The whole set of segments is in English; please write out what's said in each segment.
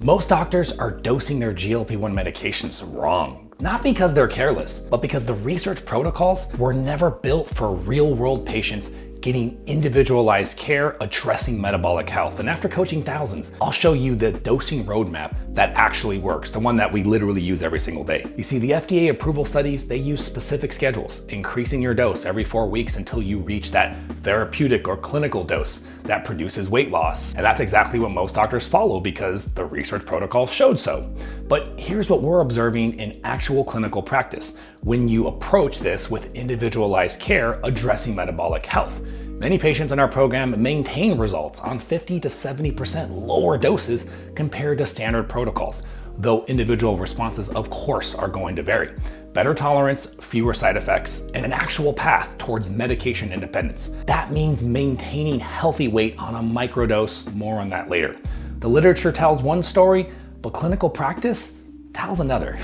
Most doctors are dosing their GLP-1 medications wrong. Not because they're careless, but because the research protocols were never built for real-world patients getting individualized care addressing metabolic health. And after coaching thousands, I'll show you the dosing roadmap that actually works, the one that we literally use every single day. You see, the FDA approval studies, they use specific schedules, increasing your dose every 4 weeks until you reach that therapeutic or clinical dose that produces weight loss. And that's exactly what most doctors follow because the research protocol showed so. But here's what we're observing in actual clinical practice when you approach this with individualized care addressing metabolic health. Many patients in our program maintain results on 50 to 70% lower doses compared to standard protocols, though individual responses of course are going to vary. Better tolerance, fewer side effects, and an actual path towards medication independence. That means maintaining healthy weight on a microdose, more on that later. The literature tells one story, but clinical practice tells another.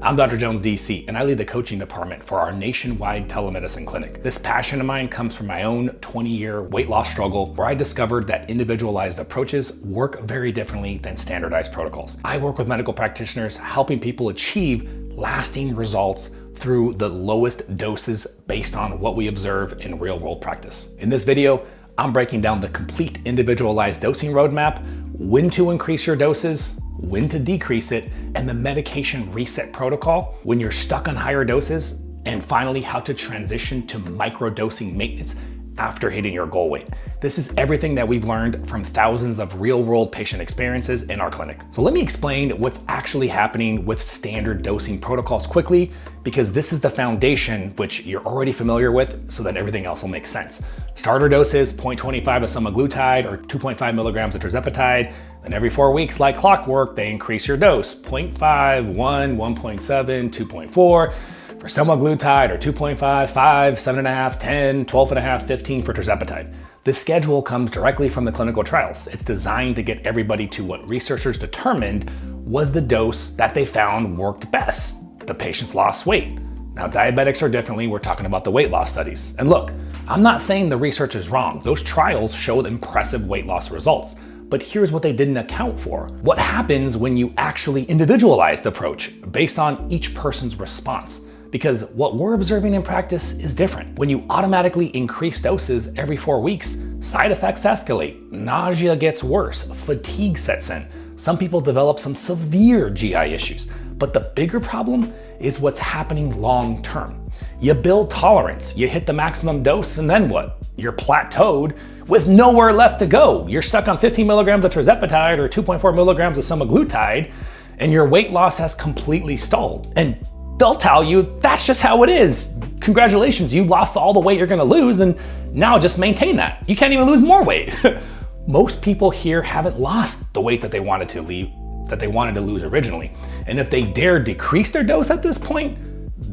I'm Dr. Jones, DC, and I lead the coaching department for our nationwide telemedicine clinic. This passion of mine comes from my own 20-year weight loss struggle where I discovered that individualized approaches work very differently than standardized protocols. I work with medical practitioners helping people achieve lasting results through the lowest doses based on what we observe in real-world practice. In this video, I'm breaking down the complete individualized dosing roadmap, when to increase your doses, when to decrease it, and the medication reset protocol when you're stuck on higher doses, and finally how to transition to microdosing maintenance after hitting your goal weight. This is everything that we've learned from thousands of real-world patient experiences in our clinic. So let me explain what's actually happening with standard dosing protocols quickly, because this is the foundation which you're already familiar with so that everything else will make sense. Starter doses, 0.25 of semaglutide or 2.5 milligrams of tirzepatide. And every 4 weeks, like clockwork, they increase your dose, 0.5, 1, 1.7, 2.4. For semaglutide or 2.5, 5, 7.5, 10, 12.5, 15 for tirzepatide. This schedule comes directly from the clinical trials. It's designed to get everybody to what researchers determined was the dose that they found worked best. The patients lost weight. Now, diabetics are differently. We're talking about the weight loss studies. And look, I'm not saying the research is wrong. Those trials showed impressive weight loss results. But here's what they didn't account for. What happens when you actually individualize the approach based on each person's response? Because what we're observing in practice is different. When you automatically increase doses every 4 weeks, side effects escalate, nausea gets worse, fatigue sets in. Some people develop some severe GI issues. But the bigger problem is what's happening long term. You build tolerance, you hit the maximum dose, and then what? You're plateaued with nowhere left to go. You're stuck on 15 milligrams of tirzepatide or 2.4 milligrams of semaglutide, and your weight loss has completely stalled. And they'll tell you that's just how it is. Congratulations, you lost all the weight you're gonna lose, and now just maintain that. You can't even lose more weight. Most people here haven't lost the weight that they wanted to lose originally. And if they dare decrease their dose at this point,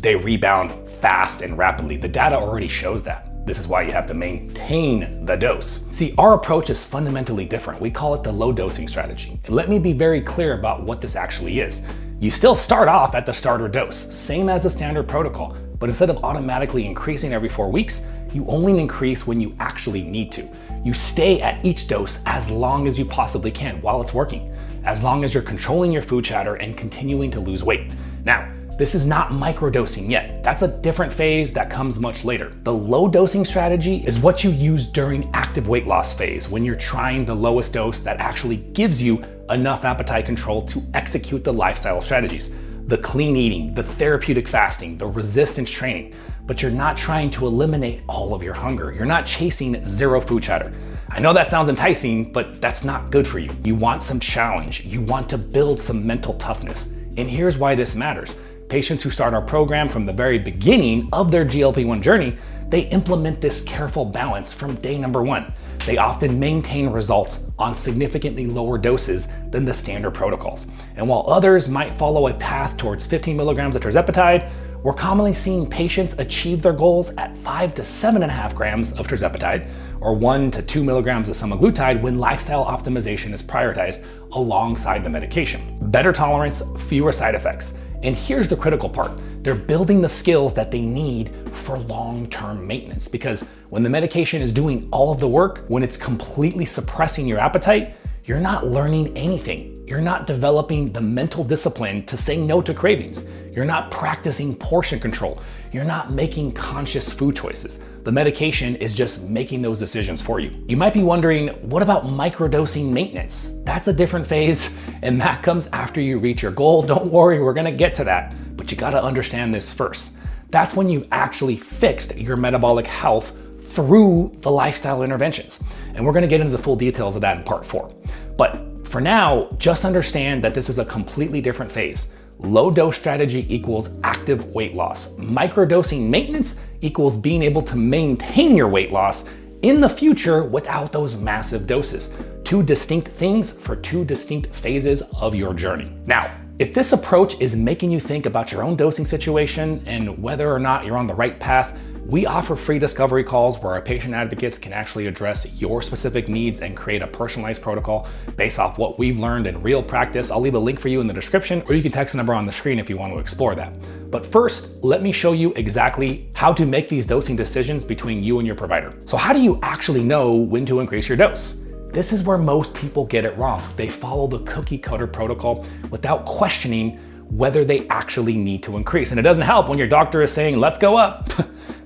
they rebound fast and rapidly. The data already shows that. This is why you have to maintain the dose. See, our approach is fundamentally different. We call it the low dosing strategy. And let me be very clear about what this actually is. You still start off at the starter dose, same as the standard protocol, but instead of automatically increasing every 4 weeks, you only increase when you actually need to. You stay at each dose as long as you possibly can while it's working, as long as you're controlling your food chatter and continuing to lose weight. Now, this is not microdosing yet. That's a different phase that comes much later. The low dosing strategy is what you use during active weight loss phase when you're trying the lowest dose that actually gives you enough appetite control to execute the lifestyle strategies. The clean eating, the therapeutic fasting, the resistance training, but you're not trying to eliminate all of your hunger. You're not chasing zero food chatter. I know that sounds enticing, but that's not good for you. You want some challenge. You want to build some mental toughness. And here's why this matters. Patients who start our program from the very beginning of their GLP-1 journey, they implement this careful balance from day number 1. They often maintain results on significantly lower doses than the standard protocols. And while others might follow a path towards 15 milligrams of tirzepatide, we're commonly seeing patients achieve their goals at 5 to 7.5 grams of tirzepatide or 1 to 2 milligrams of semaglutide when lifestyle optimization is prioritized alongside the medication. Better tolerance, fewer side effects. And here's the critical part. They're building the skills that they need for long-term maintenance, because when the medication is doing all of the work, when it's completely suppressing your appetite, you're not learning anything. You're not developing the mental discipline to say no to cravings. You're not practicing portion control. You're not making conscious food choices. The medication is just making those decisions for you. You might be wondering, what about microdosing maintenance? That's a different phase, and that comes after you reach your goal. Don't worry, we're gonna get to that, but you gotta understand this first. That's when you've actually fixed your metabolic health through the lifestyle interventions. And we're gonna get into the full details of that in part 4. But for now, just understand that this is a completely different phase. Low dose strategy equals active weight loss. Microdosing maintenance equals being able to maintain your weight loss in the future without those massive doses. Two distinct things for two distinct phases of your journey. Now, if this approach is making you think about your own dosing situation and whether or not you're on the right path, we offer free discovery calls where our patient advocates can actually address your specific needs and create a personalized protocol based off what we've learned in real practice. I'll leave a link for you in the description, or you can text the number on the screen if you want to explore that. But first, let me show you exactly how to make these dosing decisions between you and your provider. So how do you actually know when to increase your dose? This is where most people get it wrong. They follow the cookie cutter protocol without questioning whether they actually need to increase. And it doesn't help when your doctor is saying, let's go up.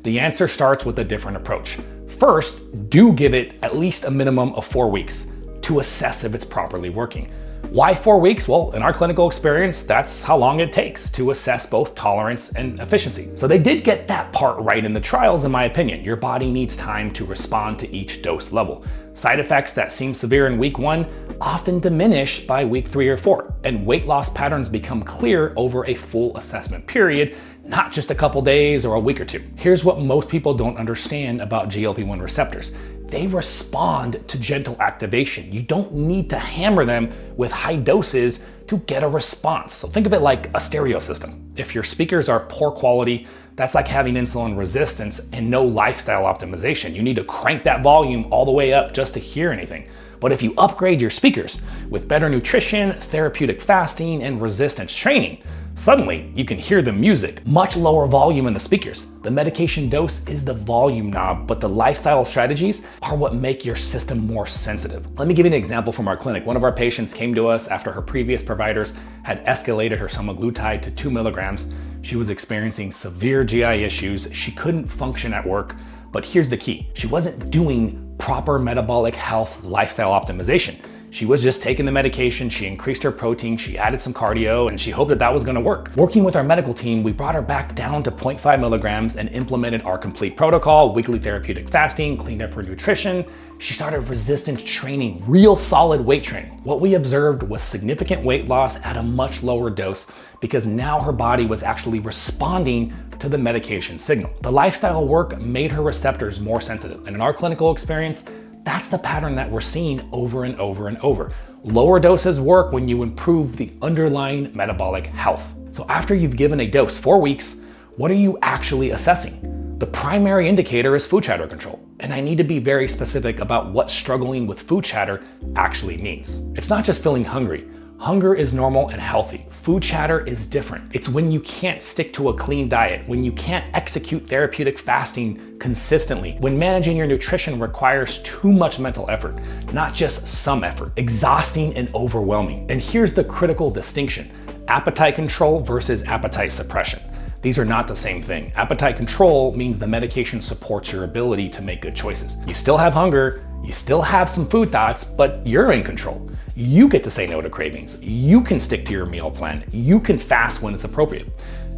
The answer starts with a different approach. First, do give it at least a minimum of 4 weeks to assess if it's properly working. Why 4 weeks? Well, in our clinical experience, that's how long it takes to assess both tolerance and efficiency. So they did get that part right in the trials, in my opinion. Your body needs time to respond to each dose level. Side effects that seem severe in week 1 often diminish by week 3 or 4, and weight loss patterns become clear over a full assessment period, not just a couple days or a week or 2. Here's what most people don't understand about GLP-1 receptors. They respond to gentle activation. You don't need to hammer them with high doses to get a response. So think of it like a stereo system. If your speakers are poor quality, that's like having insulin resistance and no lifestyle optimization. You need to crank that volume all the way up just to hear anything. But if you upgrade your speakers with better nutrition, therapeutic fasting, and resistance training, suddenly you can hear the music, much lower volume in the speakers. The medication dose is the volume knob, but the lifestyle strategies are what make your system more sensitive. Let me give you an example from our clinic. One of our patients came to us after her previous providers had escalated her semaglutide to 2 milligrams. She was experiencing severe GI issues. She couldn't function at work, but here's the key. She wasn't doing proper metabolic health lifestyle optimization. She was just taking the medication, she increased her protein, she added some cardio, and she hoped that that was gonna work. Working with our medical team, we brought her back down to 0.5 milligrams and implemented our complete protocol, weekly therapeutic fasting, cleaned up her nutrition. She started resistance training, real solid weight training. What we observed was significant weight loss at a much lower dose because now her body was actually responding to the medication signal. The lifestyle work made her receptors more sensitive, and in our clinical experience, that's the pattern that we're seeing over and over and over. Lower doses work when you improve the underlying metabolic health. So after you've given a dose 4 weeks, what are you actually assessing? The primary indicator is food chatter control. And I need to be very specific about what struggling with food chatter actually means. It's not just feeling hungry. Hunger is normal and healthy. Food chatter is different. It's when you can't stick to a clean diet, when you can't execute therapeutic fasting consistently, when managing your nutrition requires too much mental effort, not just some effort, exhausting and overwhelming. And here's the critical distinction: appetite control versus appetite suppression. These are not the same thing. Appetite control means the medication supports your ability to make good choices. You still have hunger, you still have some food thoughts, but you're in control. You get to say no to cravings. You can stick to your meal plan. You can fast when it's appropriate.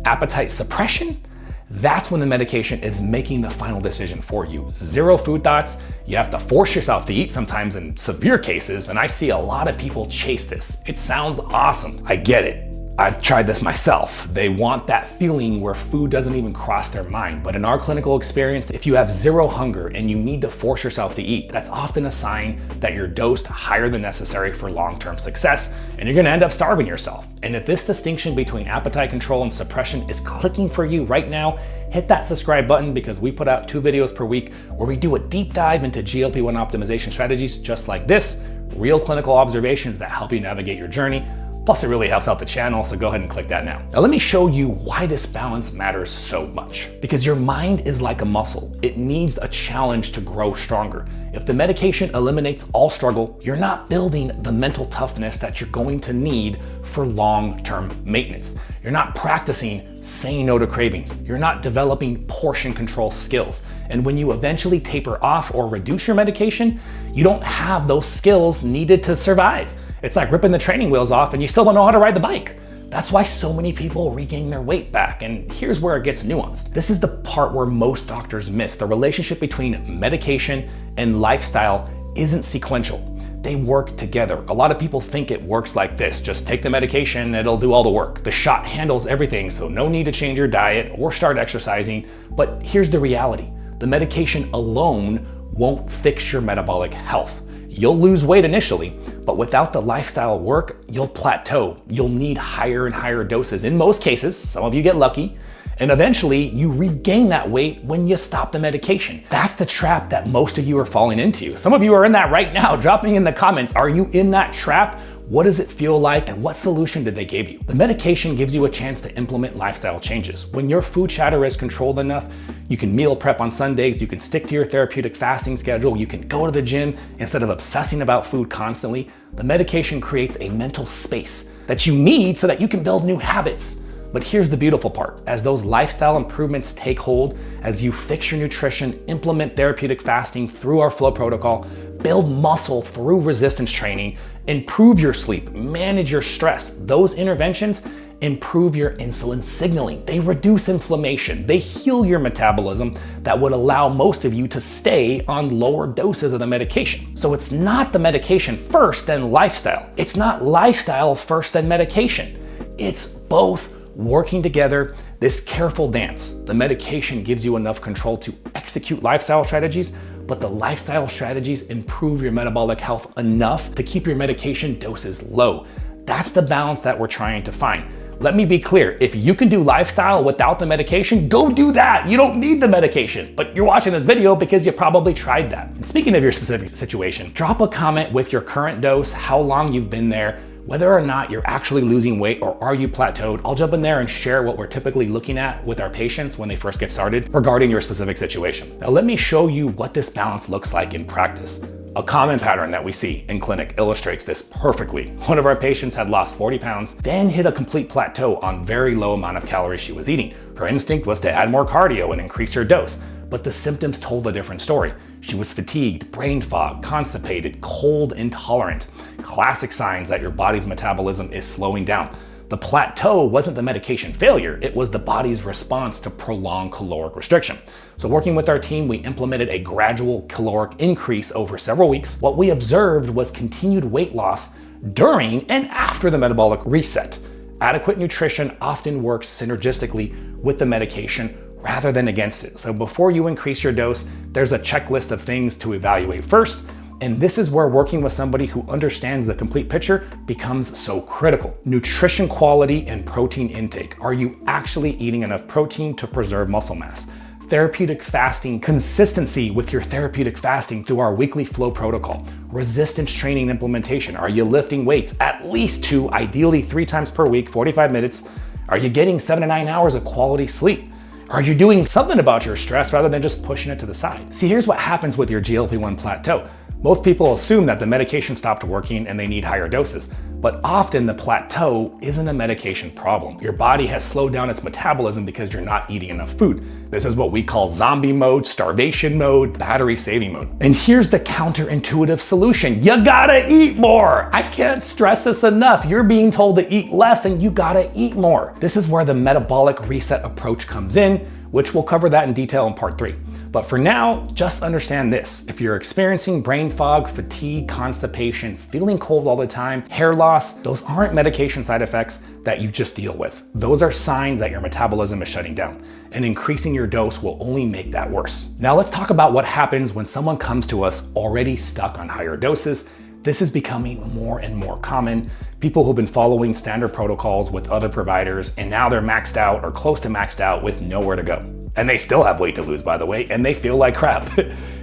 Appetite suppression, that's when the medication is making the final decision for you. Zero food thoughts. You have to force yourself to eat sometimes in severe cases, and I see a lot of people chase this. It sounds awesome. I get it. I've tried this myself. They want that feeling where food doesn't even cross their mind. But in our clinical experience, if you have zero hunger and you need to force yourself to eat, that's often a sign that you're dosed higher than necessary for long-term success, and you're gonna end up starving yourself. And if this distinction between appetite control and suppression is clicking for you right now, hit that subscribe button, because we put out 2 videos per week where we do a deep dive into GLP-1 optimization strategies just like this, real clinical observations that help you navigate your journey. Plus, it really helps out the channel, so go ahead and click that now. Now, let me show you why this balance matters so much. Because your mind is like a muscle. It needs a challenge to grow stronger. If the medication eliminates all struggle, you're not building the mental toughness that you're going to need for long-term maintenance. You're not practicing saying no to cravings. You're not developing portion control skills. And when you eventually taper off or reduce your medication, you don't have those skills needed to survive. It's like ripping the training wheels off and you still don't know how to ride the bike. That's why so many people regain their weight back. And here's where it gets nuanced. This is the part where most doctors miss. The relationship between medication and lifestyle isn't sequential. They work together. A lot of people think it works like this. Just take the medication, it'll do all the work. The shot handles everything, so no need to change your diet or start exercising. But here's the reality. The medication alone won't fix your metabolic health. You'll lose weight initially, but without the lifestyle work, you'll plateau. You'll need higher and higher doses in most cases. Some of you get lucky. And eventually you regain that weight when you stop the medication. That's the trap that most of you are falling into. Some of you are in that right now. Drop me in the comments. Are you in that trap? What does it feel like and what solution did they give you? The medication gives you a chance to implement lifestyle changes. When your food chatter is controlled enough, you can meal prep on Sundays, you can stick to your therapeutic fasting schedule, you can go to the gym instead of obsessing about food constantly. The medication creates a mental space that you need so that you can build new habits. But here's the beautiful part. As those lifestyle improvements take hold, as you fix your nutrition, implement therapeutic fasting through our flow protocol, build muscle through resistance training, improve your sleep, manage your stress, those interventions improve your insulin signaling. They reduce inflammation. They heal your metabolism that would allow most of you to stay on lower doses of the medication. So it's not the medication first, then lifestyle. It's not lifestyle first, then medication. It's both working together, this careful dance. The medication gives you enough control to execute lifestyle strategies, but the lifestyle strategies improve your metabolic health enough to keep your medication doses low. That's the balance that we're trying to find. Let me be clear, if you can do lifestyle without the medication, go do that. You don't need the medication, but you're watching this video because you probably tried that. And speaking of your specific situation, drop a comment with your current dose, how long you've been there, whether or not you're actually losing weight or are you plateaued. I'll jump in there and share what we're typically looking at with our patients when they first get started regarding your specific situation. Now let me show you what this balance looks like in practice. A common pattern that we see in clinic illustrates this perfectly. One of our patients had lost 40 pounds, then hit a complete plateau on very low amount of calories she was eating. Her instinct was to add more cardio and increase her dose, but the symptoms told a different story. She was fatigued, brain fog, constipated, cold intolerant. Classic signs that your body's metabolism is slowing down. The plateau wasn't the medication failure, it was the body's response to prolonged caloric restriction. So working with our team, we implemented a gradual caloric increase over several weeks. What we observed was continued weight loss during and after the metabolic reset. Adequate nutrition often works synergistically with the medication rather than against it. So before you increase your dose, there's a checklist of things to evaluate first. And this is where working with somebody who understands the complete picture becomes so critical. Nutrition quality and protein intake. Are you actually eating enough protein to preserve muscle mass? Therapeutic fasting, consistency with your therapeutic fasting through our weekly flow protocol. Resistance training implementation. Are you lifting weights at least 2, ideally 3 times per week, 45 minutes? Are you getting 7 to 9 hours of quality sleep? Are you doing something about your stress rather than just pushing it to the side? See, here's what happens with your GLP-1 plateau. Most people assume that the medication stopped working and they need higher doses, but often the plateau isn't a medication problem. Your body has slowed down its metabolism because you're not eating enough food. This is what we call zombie mode, starvation mode, battery saving mode. And here's the counterintuitive solution. You gotta eat more. I can't stress this enough. You're being told to eat less and you gotta eat more. This is where the metabolic reset approach comes in, which we'll cover that in detail in part 3. But for now, just understand this. If you're experiencing brain fog, fatigue, constipation, feeling cold all the time, hair loss, those aren't medication side effects that you just deal with. Those are signs that your metabolism is shutting down, and increasing your dose will only make that worse. Now let's talk about what happens when someone comes to us already stuck on higher doses. This is becoming more and more common. People who've been following standard protocols with other providers, and now they're maxed out or close to maxed out with nowhere to go. And they still have weight to lose, by the way, and they feel like crap.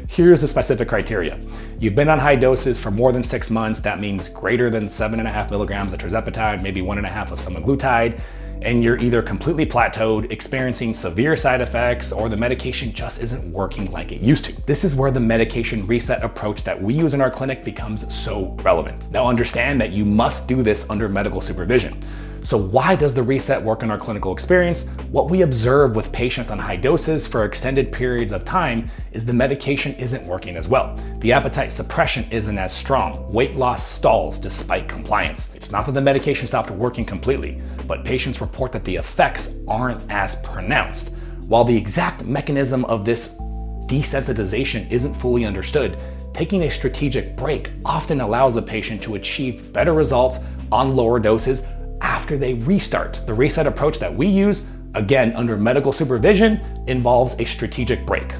Here's the specific criteria. You've been on high doses for more than 6 months. That means greater than 7.5 milligrams of tirzepatide, maybe 1.5 of semaglutide. and you're either completely plateaued, experiencing severe side effects, or the medication just isn't working like it used to. This is where the medication reset approach that we use in our clinic becomes so relevant. Now understand that you must do this under medical supervision. So why does the reset work in our clinical experience? What we observe with patients on high doses for extended periods of time is the medication isn't working as well. The appetite suppression isn't as strong. Weight loss stalls despite compliance. It's not that the medication stopped working completely, but patients report that the effects aren't as pronounced. While the exact mechanism of this desensitization isn't fully understood, taking a strategic break often allows a patient to achieve better results on lower doses after they restart. The reset approach that we use, again under medical supervision, involves a strategic break.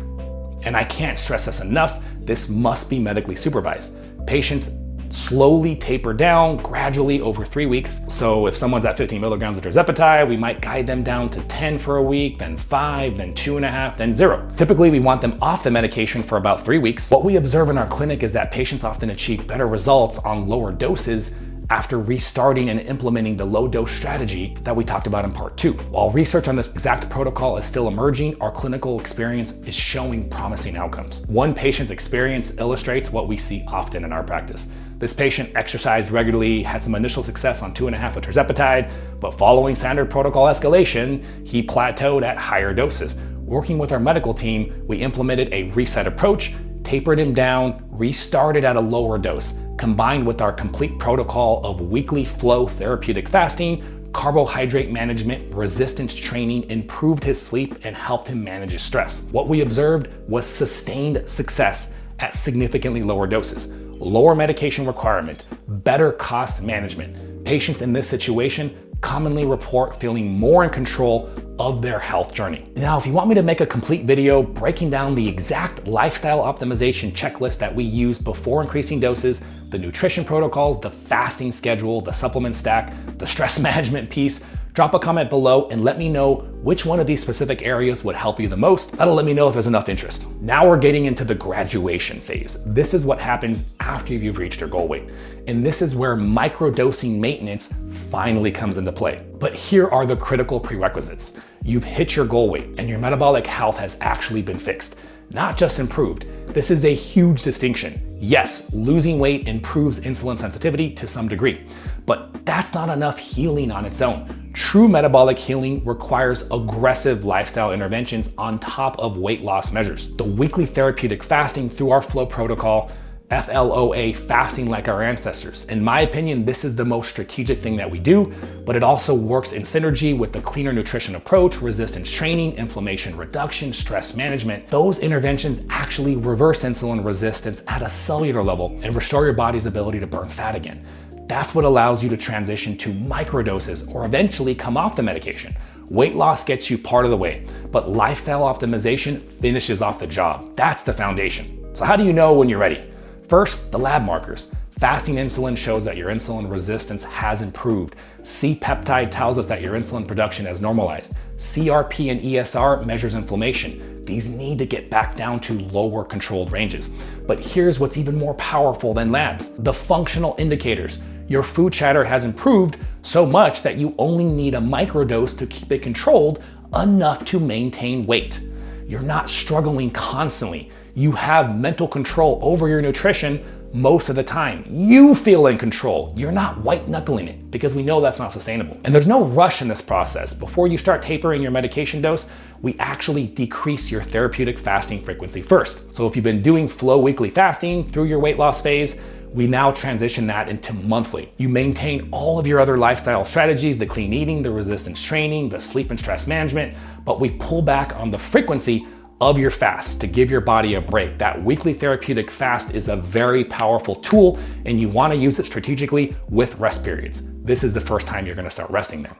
And I can't stress this enough, this must be medically supervised. Patients slowly taper down gradually over 3 weeks. So if someone's at 15 milligrams of tirzepatide, we might guide them down to 10 for a week, then 5, then 2.5, then 0. Typically, we want them off the medication for about 3 weeks. What we observe in our clinic is that patients often achieve better results on lower doses after restarting and implementing the low dose strategy that we talked about in part 2. While research on this exact protocol is still emerging, our clinical experience is showing promising outcomes. One patient's experience illustrates what we see often in our practice. This patient exercised regularly, had some initial success on 2.5 of tirzepatide, but following standard protocol escalation, he plateaued at higher doses. Working with our medical team, we implemented a reset approach, tapered him down, restarted at a lower dose, combined with our complete protocol of weekly flow therapeutic fasting, carbohydrate management, resistance training, improved his sleep, and helped him manage his stress. What we observed was sustained success at significantly lower doses, lower medication requirement, better cost management. Patients in this situation commonly report feeling more in control of their health journey. Now, if you want me to make a complete video breaking down the exact lifestyle optimization checklist that we use before increasing doses, the nutrition protocols, the fasting schedule, the supplement stack, the stress management piece, drop a comment below and let me know which one of these specific areas would help you the most. That'll let me know if there's enough interest. Now we're getting into the graduation phase. This is what happens after you've reached your goal weight. And this is where microdosing maintenance finally comes into play. But here are the critical prerequisites. You've hit your goal weight and your metabolic health has actually been fixed, not just improved. This is a huge distinction. Yes, losing weight improves insulin sensitivity to some degree, but that's not enough healing on its own. True metabolic healing requires aggressive lifestyle interventions on top of weight loss measures. The weekly therapeutic fasting through our flow protocol, FLOA, fasting like our ancestors. In my opinion, this is the most strategic thing that we do, but it also works in synergy with the cleaner nutrition approach, resistance training, inflammation reduction, stress management. Those interventions actually reverse insulin resistance at a cellular level and restore your body's ability to burn fat again. That's what allows you to transition to microdoses or eventually come off the medication. Weight loss gets you part of the way, but lifestyle optimization finishes off the job. That's the foundation. So how do you know when you're ready? First, the lab markers. Fasting insulin shows that your insulin resistance has improved. C-peptide tells us that your insulin production has normalized. CRP and ESR measures inflammation. These need to get back down to lower controlled ranges. But here's what's even more powerful than labs: the functional indicators. Your food chatter has improved so much that you only need a microdose to keep it controlled enough to maintain weight. You're not struggling constantly. You have mental control over your nutrition most of the time. You feel in control. You're not white knuckling it, because we know that's not sustainable. And there's no rush in this process. Before you start tapering your medication dose, we actually decrease your therapeutic fasting frequency first. So if you've been doing flow weekly fasting through your weight loss phase, we now transition that into monthly. You maintain all of your other lifestyle strategies, the clean eating, the resistance training, the sleep and stress management, but we pull back on the frequency of your fast to give your body a break. That weekly therapeutic fast is a very powerful tool, and you want to use it strategically with rest periods. This is the first time you're going to start resting there.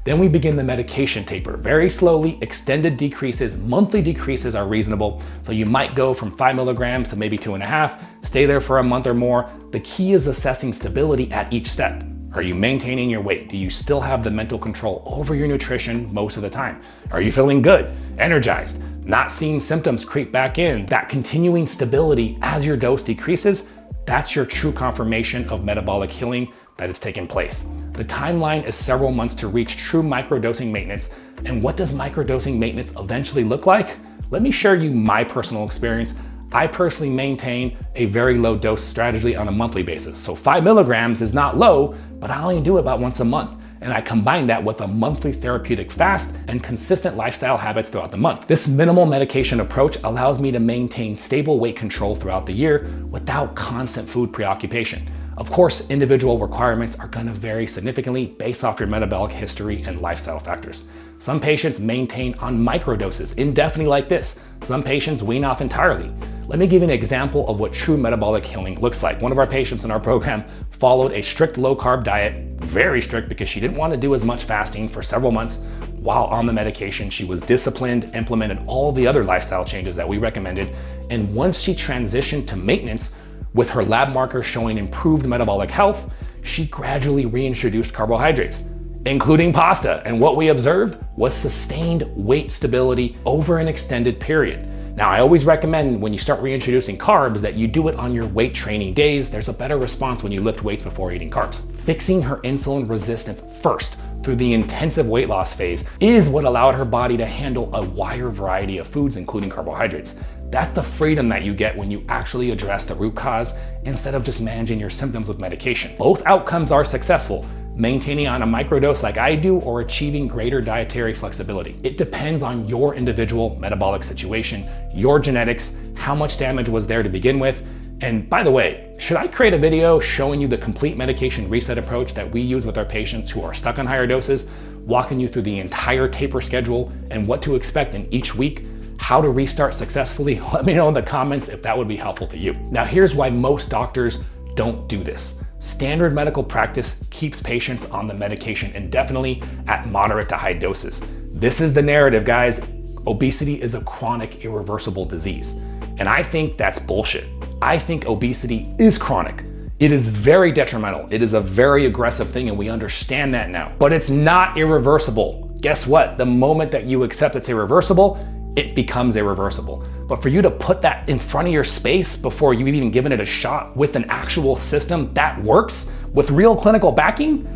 Then we begin the medication taper. Very slowly, extended decreases, monthly decreases are reasonable. So you might go from 5 milligrams to maybe 2.5, stay there for a month or more. The key is assessing stability at each step. Are you maintaining your weight? Do you still have the mental control over your nutrition most of the time? Are you feeling good, energized, not seeing symptoms creep back in? That continuing stability as your dose decreases, that's your true confirmation of metabolic healing that has taken place. The timeline is several months to reach true microdosing maintenance. And what does microdosing maintenance eventually look like? Let me share you my personal experience. I personally maintain a very low dose strategy on a monthly basis. So 5 milligrams is not low, but I only do it about once a month. And I combine that with a monthly therapeutic fast and consistent lifestyle habits throughout the month. This minimal medication approach allows me to maintain stable weight control throughout the year without constant food preoccupation. Of course, individual requirements are gonna vary significantly based off your metabolic history and lifestyle factors. Some patients maintain on microdoses indefinitely like this. Some patients wean off entirely. Let me give you an example of what true metabolic healing looks like. One of our patients in our program followed a strict low carb diet, very strict because she didn't want to do as much fasting for several months while on the medication. She was disciplined, implemented all the other lifestyle changes that we recommended. And once she transitioned to maintenance with her lab markers showing improved metabolic health, she gradually reintroduced carbohydrates, including pasta. And what we observed was sustained weight stability over an extended period. Now, I always recommend when you start reintroducing carbs that you do it on your weight training days. There's a better response when you lift weights before eating carbs. Fixing her insulin resistance first through the intensive weight loss phase is what allowed her body to handle a wider variety of foods, including carbohydrates. That's the freedom that you get when you actually address the root cause instead of just managing your symptoms with medication. Both outcomes are successful. Maintaining on a microdose like I do or achieving greater dietary flexibility. It depends on your individual metabolic situation, your genetics, how much damage was there to begin with. And by the way, should I create a video showing you the complete medication reset approach that we use with our patients who are stuck on higher doses, walking you through the entire taper schedule and what to expect in each week, how to restart successfully? Let me know in the comments if that would be helpful to you. Now, here's why most doctors don't do this. Standard medical practice keeps patients on the medication indefinitely at moderate to high doses. This is the narrative, guys. Obesity is a chronic, irreversible disease. And I think that's bullshit. I think obesity is chronic. It is very detrimental. It is a very aggressive thing, and we understand that now. But it's not irreversible. Guess what? The moment that you accept it's irreversible, it becomes irreversible. But for you to put that in front of your space before you've even given it a shot with an actual system that works with real clinical backing,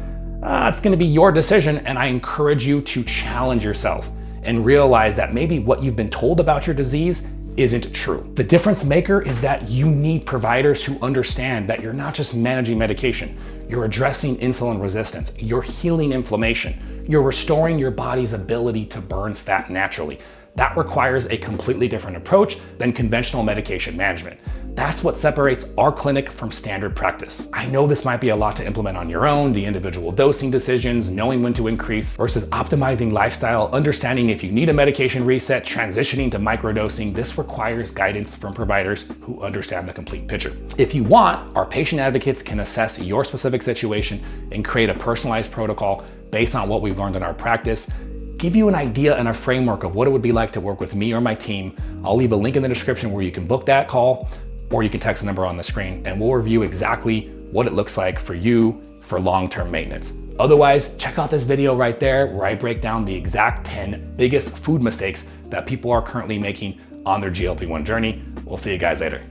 it's gonna be your decision. And I encourage you to challenge yourself and realize that maybe what you've been told about your disease isn't true. The difference maker is that you need providers who understand that you're not just managing medication, you're addressing insulin resistance, you're healing inflammation, you're restoring your body's ability to burn fat naturally. That requires a completely different approach than conventional medication management. That's what separates our clinic from standard practice. I know this might be a lot to implement on your own, the individual dosing decisions, knowing when to increase versus optimizing lifestyle, understanding if you need a medication reset, transitioning to microdosing. This requires guidance from providers who understand the complete picture. If you want, our patient advocates can assess your specific situation and create a personalized protocol based on what we've learned in our practice, give you an idea and a framework of what it would be like to work with me or my team. I'll leave a link in the description where you can book that call, or you can text the number on the screen, and we'll review exactly what it looks like for you for long-term maintenance. Otherwise, check out this video right there where I break down the exact 10 biggest food mistakes that people are currently making on their GLP-1 journey. We'll see you guys later.